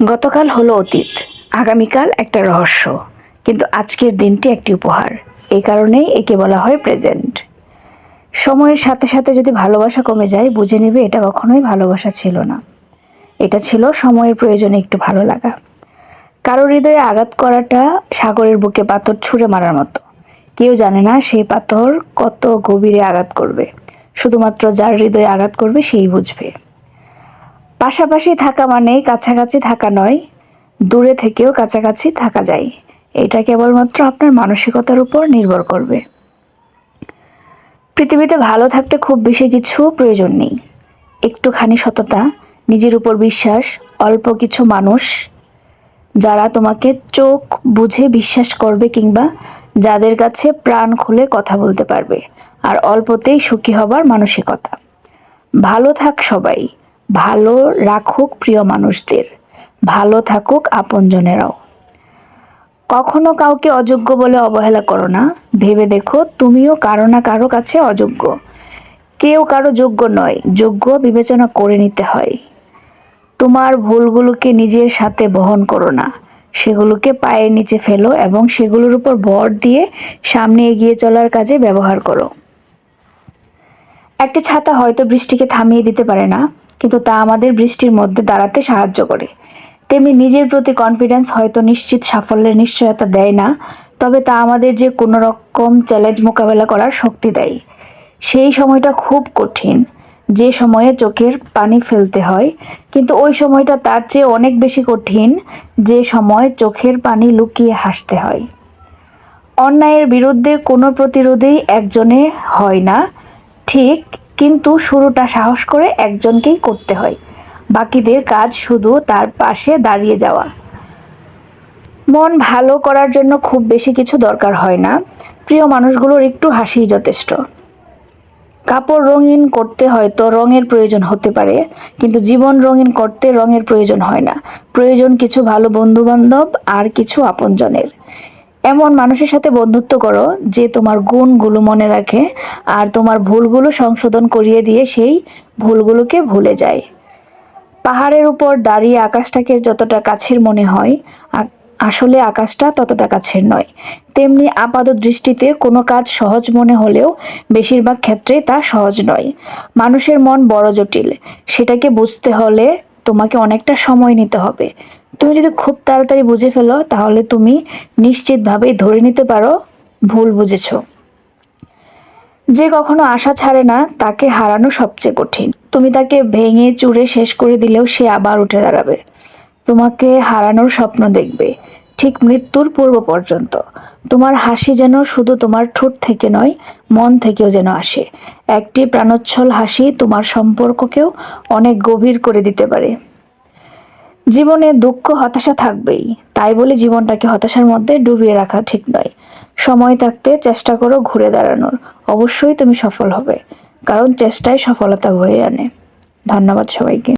গতকাল হলো অতীত, আগামীকাল একটা রহস্য, কিন্তু আজকের দিনটি একটি উপহার। এই কারণেই একে বলা হয় প্রেজেন্ট। সময়ের সাথে সাথে যদি ভালোবাসা কমে যায়, বুঝে নেবে এটা কখনোই ভালোবাসা ছিল না। এটা ছিল সময়ের প্রয়োজনে একটু ভালো লাগা। কারো হৃদয়ে আঘাত করাটা সাগরের বুকে পাথর ছুঁড়ে মারার মতো। কেউ জানে না সেই পাথর কত গভীরে আঘাত করবে। শুধুমাত্র যার হৃদয়ে আঘাত করবে সেই বুঝবে। পাশাপাশি থাকা মানে কাছাকাছি থাকা নয়, দূরে থেকেও কাছাকাছি থাকা যায়। এটা কেবলমাত্র আপনার মানসিকতার উপর নির্ভর করবে। পৃথিবীতে ভালো থাকতে খুব বেশি কিছু প্রয়োজন নেই। একটুখানি সততা, নিজের উপর বিশ্বাস, অল্প কিছু মানুষ যারা তোমাকে চোখ বুঝে বিশ্বাস করবে, কিংবা যাদের কাছে প্রাণ খুলে কথা বলতে পারবে, আর অল্পতেই সুখী হবার মানসিকতা। ভালো থাক সবাই, ভালো রাখুক প্রিয় মানুষদের, ভালো থাকুক আপনজনেরাও। কখনো কাউকে অযোগ্য বলে অবহেলা করো না। ভেবে দেখো, তুমিও কারো না কারো কাছে অযোগ্য। কেউ কারো যোগ্য নয়, যোগ্য বিবেচনা করে নিতে হয়। তোমার ভুলগুলোকে নিজের সাথে বহন করো না, সেগুলোকে পায়ের নিচে ফেলো এবং সেগুলোর উপর ভর দিয়ে সামনে এগিয়ে চলার কাজে ব্যবহার করো। একটি ছাতা হয়তো বৃষ্টিকে থামিয়ে দিতে পারে না, কিন্তু তা আমাদের বৃষ্টির মধ্যে দাঁড়াতে সাহায্য করে। তেমনি নিজের প্রতি কনফিডেন্স হয়তো নিশ্চিত সাফল্যের নিশ্চয়তা দেয় না, তবে তা আমাদের যে কোনো রকম চ্যালেঞ্জ মোকাবেলা করার শক্তি দেয়। সেই সময়টা খুব কঠিন, যে সময়ে চোখের পানি ফেলতে হয়, কিন্তু ওই সময়টা তার চেয়ে অনেক বেশি কঠিন যে সময় চোখের পানি লুকিয়ে হাসতে হয়। অন্যায়ের বিরুদ্ধে কোনো প্রতিরোধই একজনে হয় না, ঠিক, কিন্তু শুরুটা সাহস করে একজনকেই করতে হয়। বাকিদের কাজ শুধু তার পাশে দাঁড়িয়ে যাওয়া। মন ভালো করার জন্য খুব বেশি কিছু দরকার হয় না, প্রিয় মানুষগুলোর একটু হাসিই যথেষ্ট। কাপড় রঙিন করতে হয়তো রঙের প্রয়োজন হতে পারে, কিন্তু জীবন রঙিন করতে রঙের প্রয়োজন হয় না। প্রয়োজন কিছু ভালো বন্ধু বান্ধব আর কিছু আপনজনের। এমন মানুষের সাথে বন্ধুত্ব করো যে তোমার গুণগুলো মনে রাখে আর তোমার ভুলগুলো সংশোধন করিয়ে দিয়ে সেই ভুলগুলোকে ভুলে যায়। পাহাড়ের উপর দাঁড়িয়ে আকাশটাকে যতটা কাছের মনে হয়, আসলে আকাশটা ততটা কাছের নয়। তেমনি আপাত দৃষ্টিতে কোনো কাজ সহজ মনে হলেও বেশিরভাগ ক্ষেত্রে তা সহজ নয়। মানুষের মন বড় জটিল, সেটাকে বুঝতে হলে তোমাকে অনেকটা সময় নিতে হবে। তুমি যদি খুব তাড়াতাড়ি বুঝে ফেলো, তাহলে তুমি নিশ্চিতভাবেই ধরে নিতে পারো ভুল বুঝেছো। যে কখনো আশা ছাড়ে না, তাকে হারানো সবচেয়ে কঠিন। তুমি তাকে ভেঙে চুরে শেষ করে দিলেও সে আবার উঠে দাঁড়াবে। তোমাকে হারানোর স্বপ্ন দেখবে, ঠিক মৃত্যুর পূর্ব পর্যন্ত। তোমার হাসি যেন শুধু তোমার ঠোঁট থেকে নয়, মন থেকেও যেন আসে। একটি প্রাণোচ্ছল হাসি তোমার সম্পর্ককেও অনেক গভীর করে দিতে পারে। জীবনে দুঃখ হতাশা থাকবেই, তাই বলে জীবনটাকে হতাশার মধ্যে ডুবিয়ে রাখা ঠিক নয়। সময় থাকতে চেষ্টা করো ঘুরে দাঁড়ানোর। অবশ্যই তুমি সফল হবে, কারণ চেষ্টাই সফলতা বয়ে আনে। ধন্যবাদ সবাইকে।